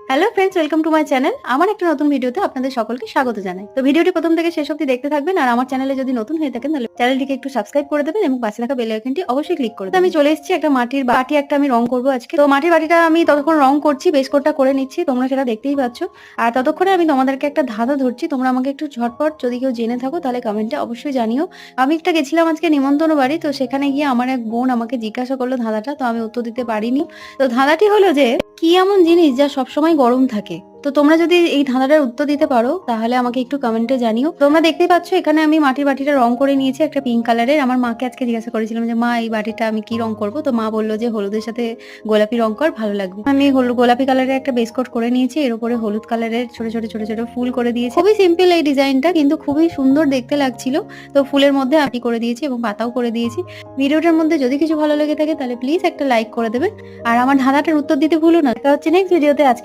Hello friends, welcome to my channel. আমার একটা নতুন ভিডিওতে আপনাদের সকলকে স্বাগত জানাই। তো ভিডিওটি প্রথম থেকে শেষ অবধি দেখতে থাকবেন, আর আমার চ্যানেলে যদি নতুন হয়ে থাকেন তাহলে চ্যানেলটিকে একটু সাবস্ক্রাইব করে দেবেন এবং পাশে থাকা বেল আইকনটি অবশ্যই ক্লিক করে দেবেন। আমি চলে এসেছি একটা মাটির বাটি, একটা আমি রং করব আজকে। তো মাটির বাটিটা আমি ততক্ষণ রং করছি, বেস কোটটা করে নিচ্ছি, তোমরা সেটা দেখতেই পাচ্ছ। আর ততক্ষণে আমি তোমাদেরকে একটা ধাঁধা ধরছি, তোমরা আমাকে একটু ঝটপট যদি কেউ জেনে থাকো তাহলে কমেন্টে অবশ্যই জানিও। আমি একটা গেছিলাম আজকে নিমন্ত্রণ বাড়ি, তো সেখানে গিয়ে আমার এক বোন আমাকে জিজ্ঞাসা করলো ধাঁধাটা, তো আমি উত্তর দিতে পারিনি। তো ধাঁধাটি হলো যে, কি এমন জিনিস যা সবসময় গরম থাকে? তো তোমরা যদি এই ধাঁধাটার উত্তর দিতে পারো তাহলে আমাকে একটু কমেন্টে জানিও। তোমরা দেখতেই পাচ্ছ এখানে আমি মাটির বাটিটা রং করে নিয়েছি একটা পিঙ্ক কালারের। আমার মাকে আজকে জিজ্ঞাসা করেছিলাম যে, মা এই বাটিটা আমি কি রং করব? তো মা বললো যে হলুদের সাথে গোলাপি রং কর, ভালো লাগবে। আমি গোলাপি কালারের একটা বেস কোট করে নিয়েছি, এর উপরে হলুদ কালারের ছোট ছোট ছোট ছোট ফুল করে দিয়েছি। খুবই সিম্পল এই ডিজাইনটা, কিন্তু খুবই সুন্দর দেখতে লাগছিল। তো ফুলের মধ্যে আটি করে দিয়েছি এবং পাতাও করে দিয়েছি। ভিডিওটার মধ্যে যদি কিছু ভালো লেগে থাকে তাহলে প্লিজ একটা লাইক করে দেবেন, আর আমার ধাঁধাটার উত্তর দিতে ভুলো না। দেখা হচ্ছে নেক্সট ভিডিওতে। আজকের